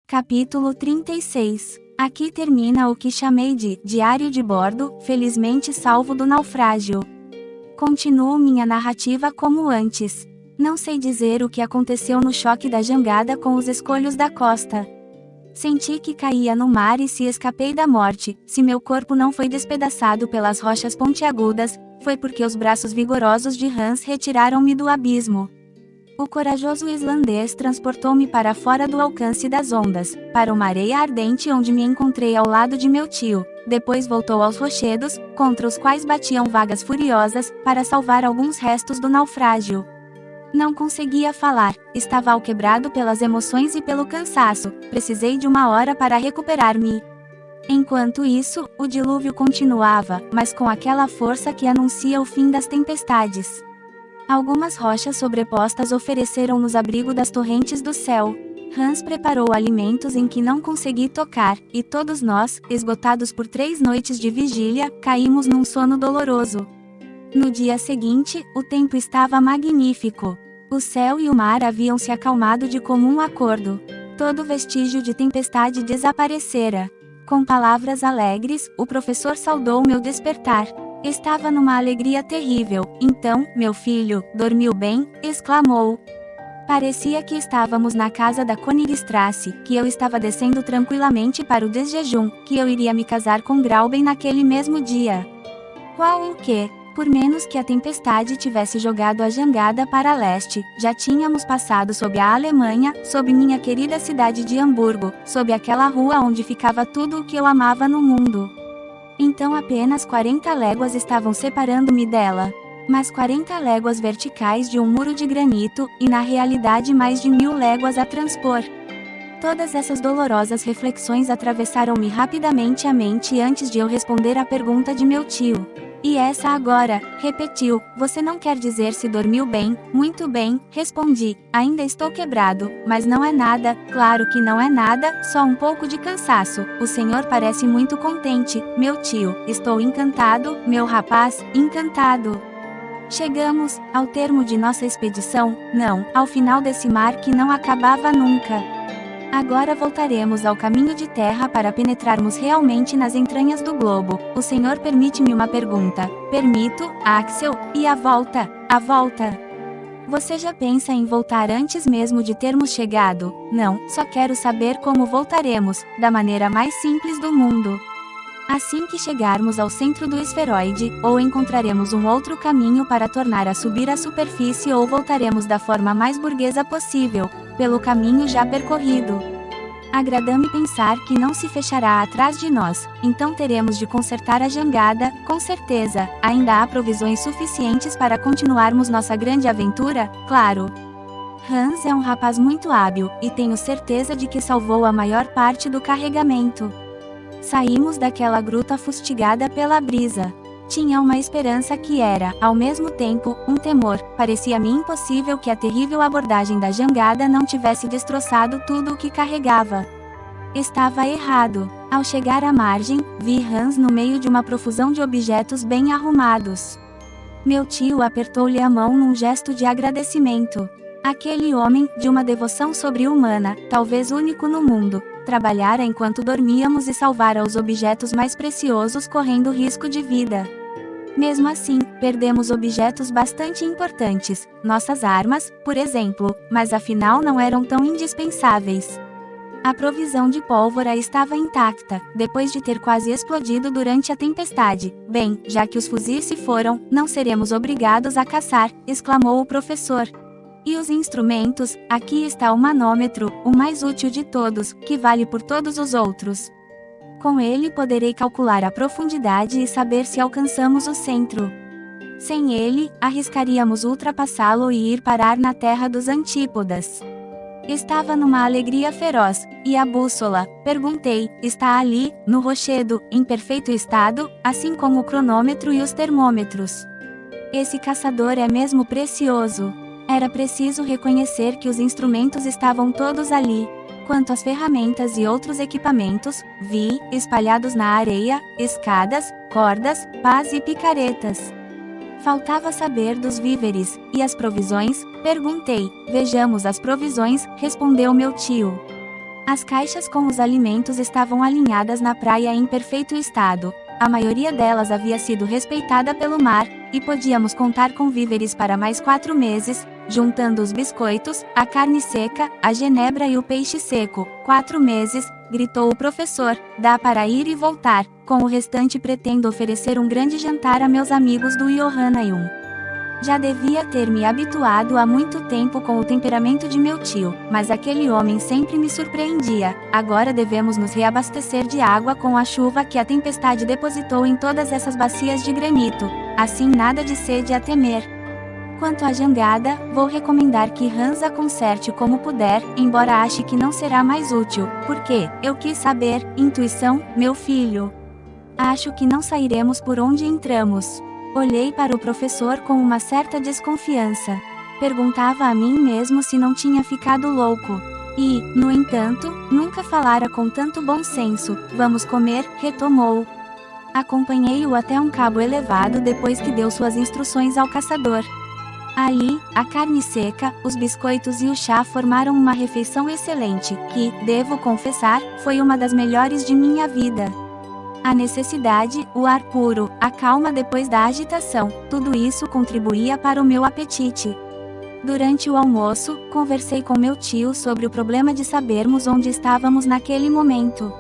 Capítulo 36. Aqui termina o que chamei de diário de bordo, felizmente salvo do naufrágio. Continuo minha narrativa como antes. Não sei dizer o que aconteceu no choque da jangada com os escolhos da costa. Senti que caía no mar e se escapei da morte. Se meu corpo não foi despedaçado pelas rochas pontiagudas, foi porque os braços vigorosos de Hans retiraram-me do abismo. O corajoso islandês transportou-me para fora do alcance das ondas, para uma areia ardente onde me encontrei ao lado de meu tio. Depois voltou aos rochedos, contra os quais batiam vagas furiosas, para salvar alguns restos do naufrágio. Não conseguia falar, estava alquebrado pelas emoções e pelo cansaço, precisei de uma hora para recuperar-me. Enquanto isso, o dilúvio continuava, mas com aquela força que anuncia o fim das tempestades. Algumas rochas sobrepostas ofereceram-nos abrigo das torrentes do céu. Hans preparou alimentos em que não consegui tocar, e todos nós, esgotados por 3 noites de vigília, caímos num sono doloroso. No dia seguinte, o tempo estava magnífico. O céu e o mar haviam se acalmado de comum acordo. Todo vestígio de tempestade desaparecera. Com palavras alegres, o professor saudou meu despertar. Estava numa alegria terrível. Então, meu filho, dormiu bem? Exclamou. Parecia que estávamos na casa da Königstrasse, que eu estava descendo tranquilamente para o desjejum, que eu iria me casar com Grauben naquele mesmo dia. Qual o quê? Por menos que a tempestade tivesse jogado a jangada para leste, já tínhamos passado sob a Alemanha, sob minha querida cidade de Hamburgo, sob aquela rua onde ficava tudo o que eu amava no mundo. Então apenas 40 léguas estavam separando-me dela. Mas 40 léguas verticais de um muro de granito, e na realidade mais de 1000 léguas a transpor. Todas essas dolorosas reflexões atravessaram-me rapidamente a mente antes de eu responder à pergunta de meu tio. E essa agora, repetiu, você não quer dizer se dormiu bem? Muito bem, respondi, ainda estou quebrado, mas não é nada, claro que não é nada, só um pouco de cansaço. O senhor parece muito contente, meu tio, estou encantado, meu rapaz, encantado. Chegamos, ao termo de nossa expedição, não, ao final desse mar que não acabava nunca. Agora voltaremos ao caminho de terra para penetrarmos realmente nas entranhas do globo. O senhor permite-me uma pergunta? Permito, Axel, e a volta? A volta? Você já pensa em voltar antes mesmo de termos chegado? Não, só quero saber como voltaremos, da maneira mais simples do mundo. Assim que chegarmos ao centro do esferoide, ou encontraremos um outro caminho para tornar a subir à superfície ou voltaremos da forma mais burguesa possível, pelo caminho já percorrido. Agrada-me pensar que não se fechará atrás de nós, então teremos de consertar a jangada, com certeza. Ainda há provisões suficientes para continuarmos nossa grande aventura? Claro. Hans é um rapaz muito hábil, e tenho certeza de que salvou a maior parte do carregamento. Saímos daquela gruta fustigada pela brisa. Tinha uma esperança que era, ao mesmo tempo, um temor. Parecia-me impossível que a terrível abordagem da jangada não tivesse destroçado tudo o que carregava. Estava errado. Ao chegar à margem, vi Hans no meio de uma profusão de objetos bem arrumados. Meu tio apertou-lhe a mão num gesto de agradecimento. Aquele homem, de uma devoção sobre-humana, talvez único no mundo, trabalhara enquanto dormíamos e salvara os objetos mais preciosos correndo risco de vida. Mesmo assim, perdemos objetos bastante importantes, nossas armas, por exemplo, mas afinal não eram tão indispensáveis. A provisão de pólvora estava intacta, depois de ter quase explodido durante a tempestade. Bem, já que os fuzis se foram, não seremos obrigados a caçar, exclamou o professor. E os instrumentos? Aqui está o manômetro, o mais útil de todos, que vale por todos os outros. Com ele poderei calcular a profundidade e saber se alcançamos o centro. Sem ele, arriscaríamos ultrapassá-lo e ir parar na terra dos antípodas. Estava numa alegria feroz. E a bússola? Perguntei. Está ali, no rochedo, em perfeito estado, assim como o cronômetro e os termômetros. Esse caçador é mesmo precioso. Era preciso reconhecer que os instrumentos estavam todos ali. Quanto às ferramentas e outros equipamentos, vi, espalhados na areia, escadas, cordas, pás e picaretas. Faltava saber dos víveres, e as provisões? Perguntei. Vejamos as provisões, respondeu meu tio. As caixas com os alimentos estavam alinhadas na praia em perfeito estado. A maioria delas havia sido respeitada pelo mar, e podíamos contar com víveres para mais 4 meses, juntando os biscoitos, a carne seca, a genebra e o peixe seco. 4 meses, gritou o professor, dá para ir e voltar. Com o restante pretendo oferecer um grande jantar a meus amigos do Johannayum. Já devia ter me habituado há muito tempo com o temperamento de meu tio, mas aquele homem sempre me surpreendia. Agora devemos nos reabastecer de água com a chuva que a tempestade depositou em todas essas bacias de granito. Assim nada de sede a temer. Quanto à jangada, vou recomendar que Hans a conserte como puder, embora ache que não será mais útil. Por quê? Eu quis saber, intuição, meu filho. Acho que não sairemos por onde entramos. Olhei para o professor com uma certa desconfiança. Perguntava a mim mesmo se não tinha ficado louco. E, no entanto, nunca falara com tanto bom senso. Vamos comer, retomou. Acompanhei-o até um cabo elevado depois que deu suas instruções ao caçador. Ali, a carne seca, os biscoitos e o chá formaram uma refeição excelente, que, devo confessar, foi uma das melhores de minha vida. A necessidade, o ar puro, a calma depois da agitação, tudo isso contribuía para o meu apetite. Durante o almoço, conversei com meu tio sobre o problema de sabermos onde estávamos naquele momento.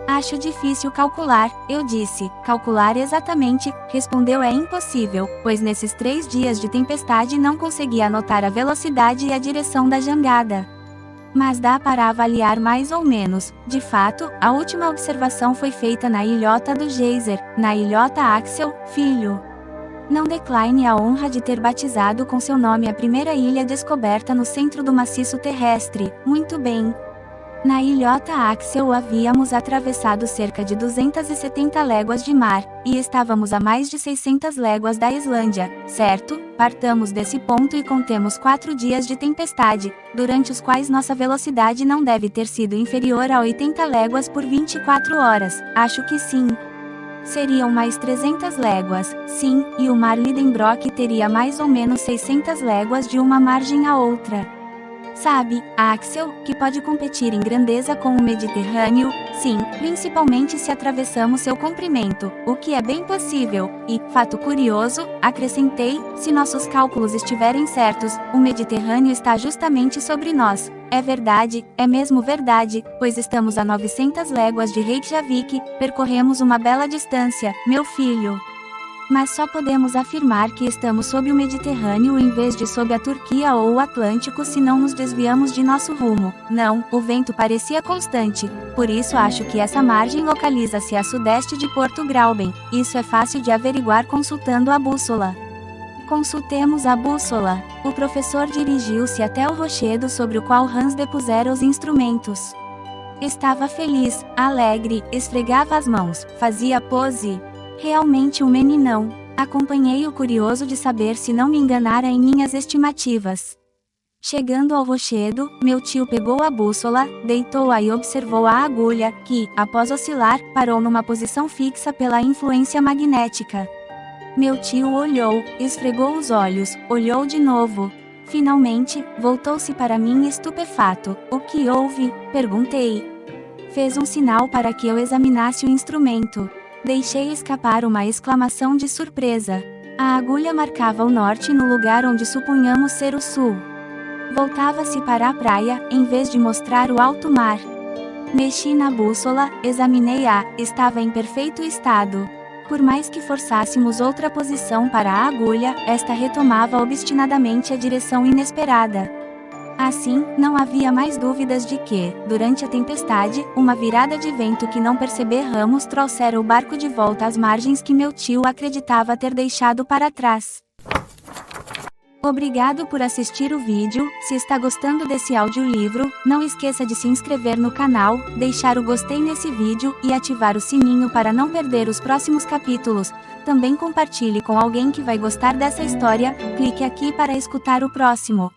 Acho difícil calcular, eu disse. Calcular exatamente, respondeu, é impossível, pois nesses 3 dias de tempestade não consegui anotar a velocidade e a direção da jangada. Mas dá para avaliar mais ou menos. De fato, a última observação foi feita na ilhota do Geyser, na ilhota Axel, filho. Não decline a honra de ter batizado com seu nome a primeira ilha descoberta no centro do maciço terrestre. Muito bem. Na ilhota Axel havíamos atravessado cerca de 270 léguas de mar, e estávamos a mais de 600 léguas da Islândia, certo? Partamos desse ponto e contemos 4 dias de tempestade, durante os quais nossa velocidade não deve ter sido inferior a 80 léguas por 24 horas, acho que sim. Seriam mais 300 léguas, sim, e o mar Lidenbrock teria mais ou menos 600 léguas de uma margem à outra. Sabe, Axel, que pode competir em grandeza com o Mediterrâneo, sim, principalmente se atravessamos seu comprimento, o que é bem possível, e, fato curioso, acrescentei, se nossos cálculos estiverem certos, o Mediterrâneo está justamente sobre nós. É verdade, é mesmo verdade, pois estamos a 900 léguas de Reykjavik, percorremos uma bela distância, meu filho. Mas só podemos afirmar que estamos sob o Mediterrâneo em vez de sob a Turquia ou o Atlântico se não nos desviamos de nosso rumo. Não, o vento parecia constante, por isso acho que essa margem localiza-se a sudeste de Porto Grauben. Isso é fácil de averiguar consultando a bússola. Consultemos a bússola. O professor dirigiu-se até o rochedo sobre o qual Hans depusera os instrumentos. Estava feliz, alegre, esfregava as mãos, fazia pose. Realmente um meninão. Acompanhei-o curioso de saber se não me enganara em minhas estimativas. Chegando ao rochedo, meu tio pegou a bússola, deitou-a e observou a agulha, que, após oscilar, parou numa posição fixa pela influência magnética. Meu tio olhou, esfregou os olhos, olhou de novo. Finalmente, voltou-se para mim estupefato. O que houve? Perguntei. Fez um sinal para que eu examinasse o instrumento. Deixei escapar uma exclamação de surpresa. A agulha marcava o norte no lugar onde supunhamos ser o sul. Voltava-se para a praia, em vez de mostrar o alto mar. Mexi na bússola, examinei-a, estava em perfeito estado. Por mais que forçássemos outra posição para a agulha, esta retomava obstinadamente a direção inesperada. Assim, não havia mais dúvidas de que, durante a tempestade, uma virada de vento que não perceberamos trouxera o barco de volta às margens que meu tio acreditava ter deixado para trás. Obrigado por assistir o vídeo. Se está gostando desse audiolivro, não esqueça de se inscrever no canal, deixar o gostei nesse vídeo e ativar o sininho para não perder os próximos capítulos. Também compartilhe com alguém que vai gostar dessa história. Clique aqui para escutar o próximo.